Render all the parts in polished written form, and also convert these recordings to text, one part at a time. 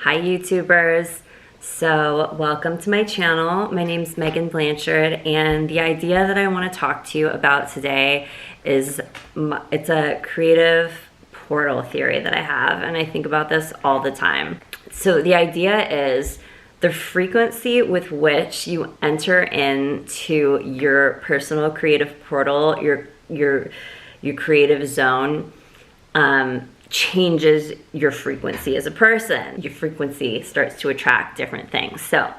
Hi YouTubers. So welcome to my channel. My name's Megan Blanchard, and the idea that I want to talk to you about today is it's a creative portal theory that I have, and I think about this all the time. So the idea is the frequency with which you enter into your personal creative portal, your creative zone, changes your frequency as a person. Your frequency starts to attract different things. So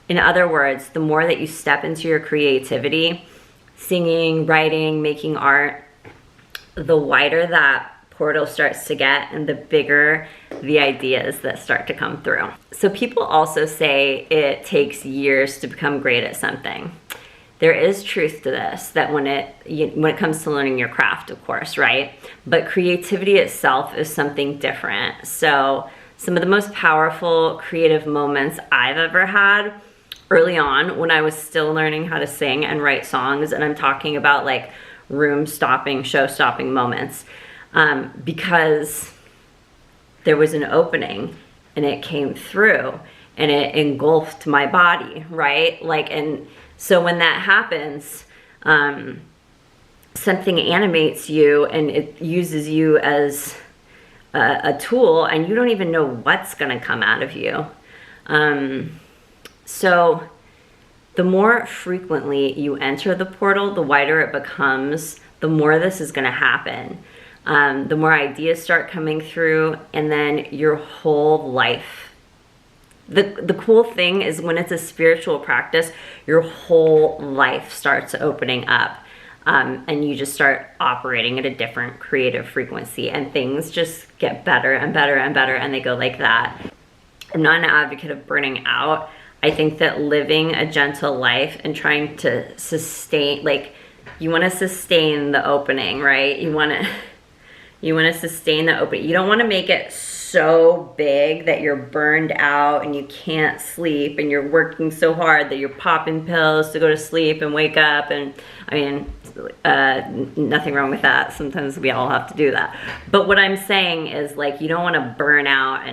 in other words, the more that you step into your creativity, singing, writing, making art, the wider that portal starts to get and the bigger the ideas that start to come through. So people also say it takes years to become great at something. There is truth to this, that when it comes to learning your craft, of course, right? But creativity itself is something different. So some of the most powerful creative moments I've ever had early on when I was still learning how to sing and write songs, and I'm talking about like room-stopping, show-stopping moments, because there was an opening and it came through and it engulfed my body, right? So when that happens, something animates you and it uses you as a tool, and you don't even know what's gonna come out of you. So the more frequently you enter the portal, the wider it becomes, the more this is gonna happen. The more ideas start coming through, and then your whole life. The cool thing is when it's a spiritual practice, your whole life starts opening up, and you just start operating at a different creative frequency, and things just get better and better and better, and they go like that. I'm not an advocate of burning out. I think that living a gentle life and trying to sustain, like, you want to sustain the opening, right? You want to sustain the opening. You don't want to make it so big that you're burned out and you can't sleep and you're working so hard that you're popping pills to go to sleep and wake up. And I mean, nothing wrong with that. Sometimes we all have to do that. But what I'm saying is, like, you don't want to burn out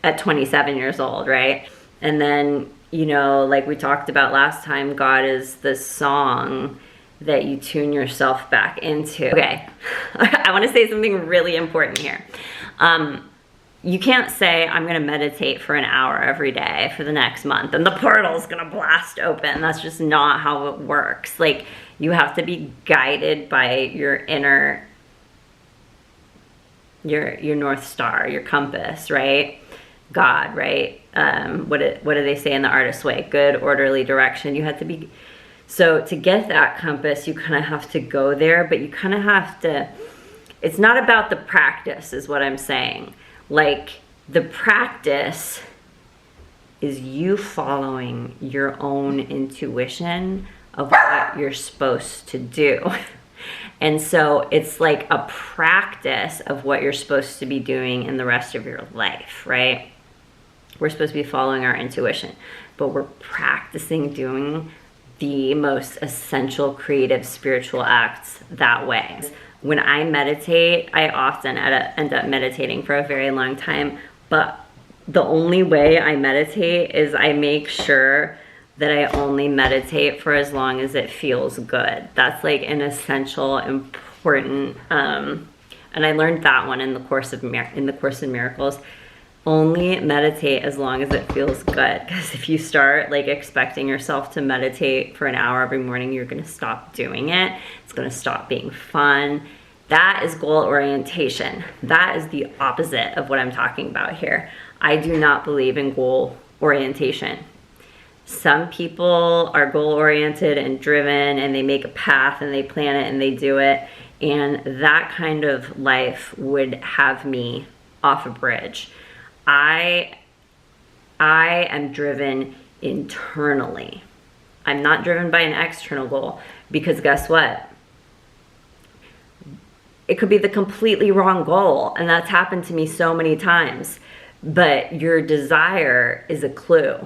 at 27 years old, right? And then, you know, like we talked about last time, God is the song that you tune yourself back into. Okay, I want to say something really important here. You can't say, I'm gonna meditate for an hour every day for the next month and the portal's gonna blast open. That's just not how it works. Like, you have to be guided by your inner, your North Star, your compass, right? God, right? What do they say in The Artist's Way? Good, orderly direction. You have to be, so to get that compass, you kind of have to go there, but you kind of have to, it's not about the practice is what I'm saying. Like, the practice is you following your own intuition of what you're supposed to do. And so it's like a practice of what you're supposed to be doing in the rest of your life, right? We're supposed to be following our intuition, but we're practicing doing the most essential creative spiritual acts that way. When I meditate, I often end up meditating for a very long time, but the only way I meditate is I make sure that I only meditate for as long as it feels good. That's like an essential, important, and I learned that one in the Course in Miracles. Only meditate as long as it feels good, because if you start like expecting yourself to meditate for an hour every morning, you're going to stop doing it. It's going to stop being fun. That is goal orientation. That is the opposite of what I'm talking about here. I do not believe in goal orientation. Some people are goal oriented and driven, and they make a path and they plan it and they do it, and that kind of life would have me off a bridge. I am driven internally. I'm not driven by an external goal, because guess what? It could be the completely wrong goal, and that's happened to me so many times. But your desire is a clue.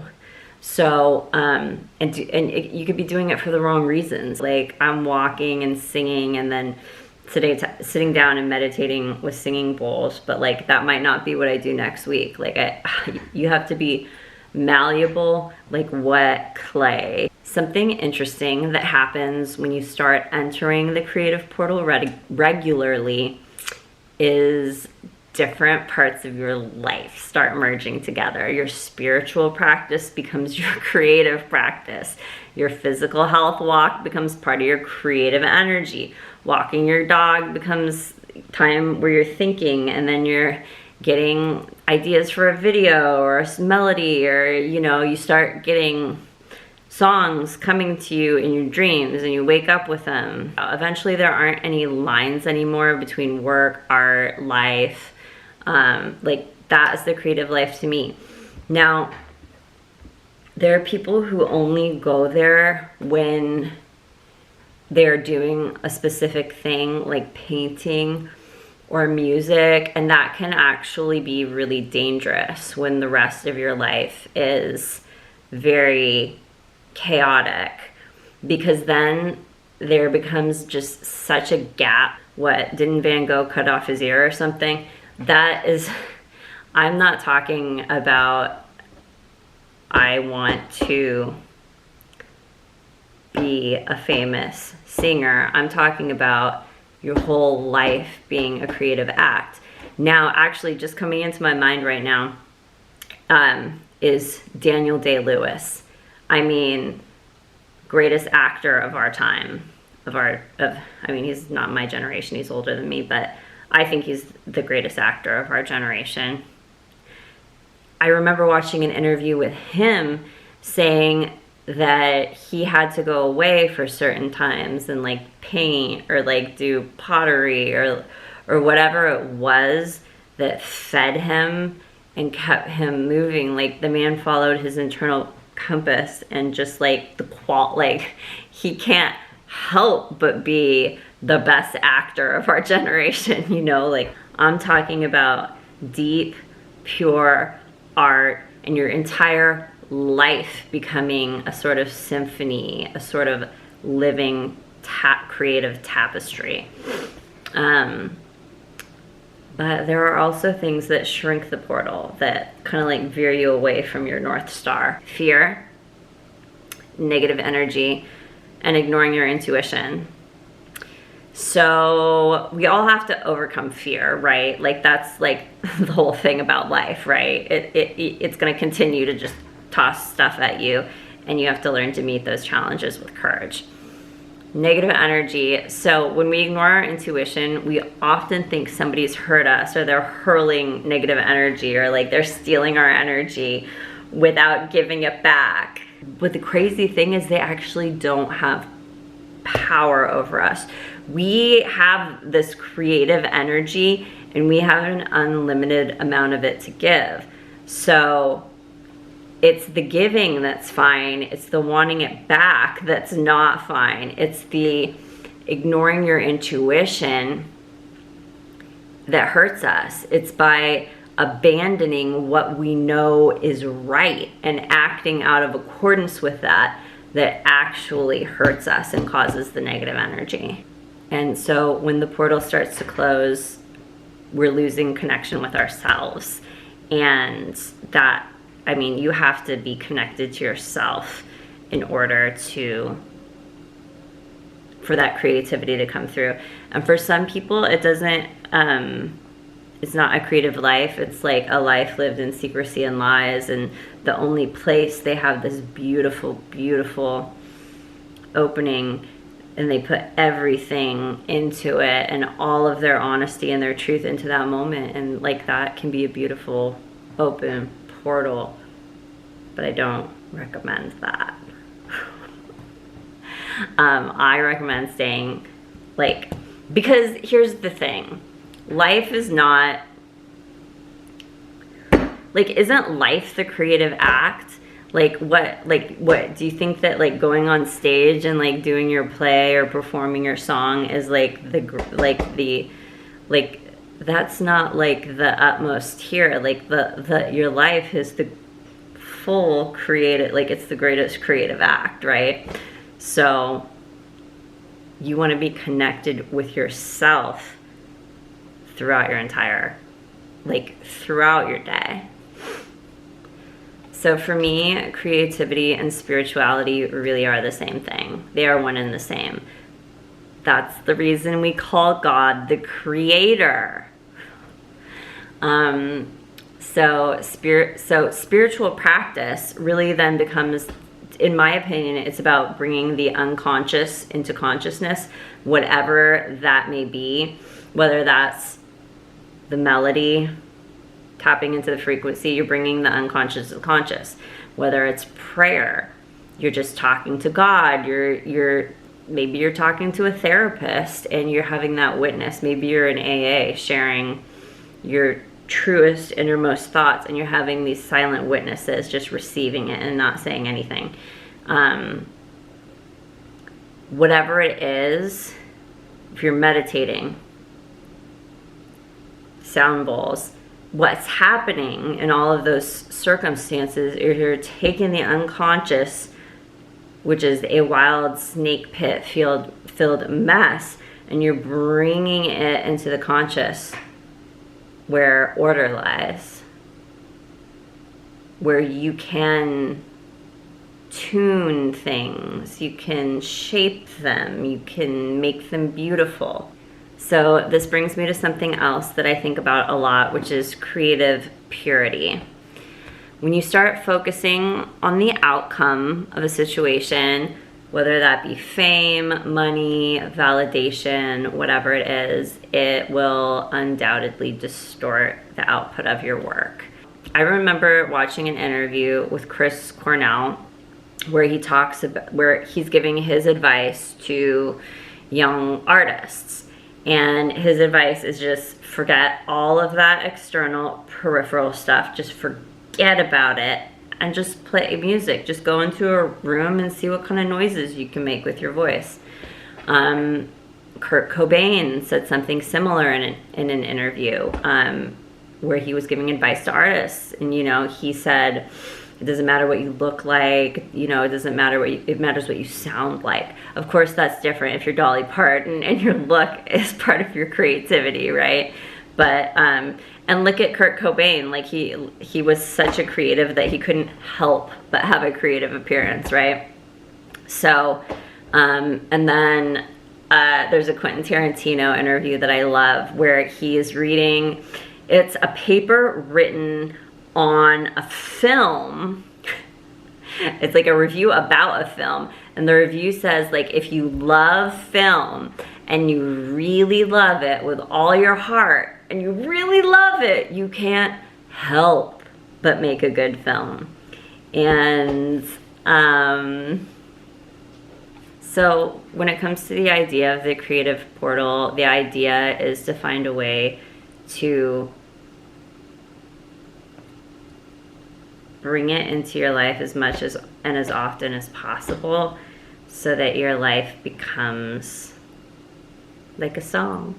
So, you could be doing it for the wrong reasons. Like, I'm walking and singing, and then today sitting down and meditating with singing bowls, but like that might not be what I do next week. Like you have to be malleable like wet clay. Something interesting that happens when you start entering the creative portal regularly is different parts of your life start merging together. Your spiritual practice becomes your creative practice. Your physical health walk becomes part of your creative energy. Walking your dog becomes time where you're thinking, and then you're getting ideas for a video or a melody, or you know, you start getting songs coming to you in your dreams and you wake up with them. Eventually there aren't any lines anymore between work, art, life. Like that is the creative life to me. Now, there are people who only go there when they're doing a specific thing like painting or music, and that can actually be really dangerous when the rest of your life is very chaotic, because then there becomes just such a gap. What, didn't Van Gogh cut off his ear or something? That is, I'm not talking about I want to be a famous singer. I'm talking about your whole life being a creative act. Now, actually, just coming into my mind right now is Daniel Day-Lewis. I mean, greatest actor of our time, I mean, he's not my generation, he's older than me, but I think he's the greatest actor of our generation. I remember watching an interview with him saying that he had to go away for certain times and like paint or like do pottery or whatever it was that fed him and kept him moving. Like the man followed his internal compass, and just like like he can't help but be the best actor of our generation, you know? Like I'm talking about deep, pure art and your entire life becoming a sort of symphony, a sort of living creative tapestry. But there are also things that shrink the portal, that kind of like veer you away from your North Star. Fear, negative energy, and ignoring your intuition. So we all have to overcome fear, right? Like that's like the whole thing about life, right? It's going to continue to just toss stuff at you, and you have to learn to meet those challenges with courage. Negative energy. So when we ignore our intuition, we often think somebody's hurt us, or they're hurling negative energy, or like they're stealing our energy without giving it back. But the crazy thing is they actually don't have power over us. We have this creative energy and we have an unlimited amount of it to give. So it's the giving that's fine. It's the wanting it back that's not fine. It's the ignoring your intuition that hurts us. It's by abandoning what we know is right and acting out of accordance with that actually hurts us and causes the negative energy. And so when the portal starts to close, we're losing connection with ourselves. And that, I mean, you have to be connected to yourself in order for that creativity to come through. And for some people, it doesn't, it's not a creative life. It's like a life lived in secrecy and lies. And the only place they have this beautiful, beautiful opening, and they put everything into it and all of their honesty and their truth into that moment. And like that can be a beautiful open portal, but I don't recommend that. I recommend staying because here's the thing, life is not, isn't life the creative act? What do you think that going on stage and doing your play or performing your song is that's not the utmost here. Your life is the full creative, it's the greatest creative act, right? So You want to be connected with yourself throughout your entire, like throughout your day. So for me, creativity and spirituality really are the same thing. They are one and the same. That's the reason we call God the creator. So spiritual practice really then becomes, in my opinion, it's about bringing the unconscious into consciousness, whatever that may be, whether that's the melody, tapping into the frequency, you're bringing the unconscious to the conscious. Whether it's prayer, you're just talking to God, maybe you're talking to a therapist and you're having that witness. Maybe you're in AA sharing your truest, innermost thoughts, and you're having these silent witnesses just receiving it and not saying anything. Whatever it is, if you're meditating, sound bowls, what's happening in all of those circumstances is you're taking the unconscious, which is a wild snake pit filled mess, and you're bringing it into the conscious, where order lies, where you can tune things, you can shape them, you can make them beautiful. So this brings me to something else that I think about a lot, which is creative purity. When you start focusing on the outcome of a situation, whether that be fame, money, validation, whatever it is, it will undoubtedly distort the output of your work. I remember watching an interview with Chris Cornell where he's giving his advice to young artists. And his advice is just forget all of that external peripheral stuff. Just forget about it and just play music. Just go into a room and see what kind of noises you can make with your voice. Kurt Cobain said something similar in an interview where he was giving advice to artists. And, he said, it doesn't matter what you look like, it doesn't matter it matters what you sound like. Of course, that's different if you're Dolly Parton and your look is part of your creativity, right? But, and look at Kurt Cobain, like he was such a creative that he couldn't help but have a creative appearance, right? So, and then there's a Quentin Tarantino interview that I love where he is reading, it's a paper written on a film. It's like a review about a film, and the review says, like, if you love film and you really love it with all your heart and you really love it, you can't help but make a good film. And so when it comes to the idea of the creative portal, the idea is to find a way to bring it into your life as much as and as often as possible so that your life becomes like a song.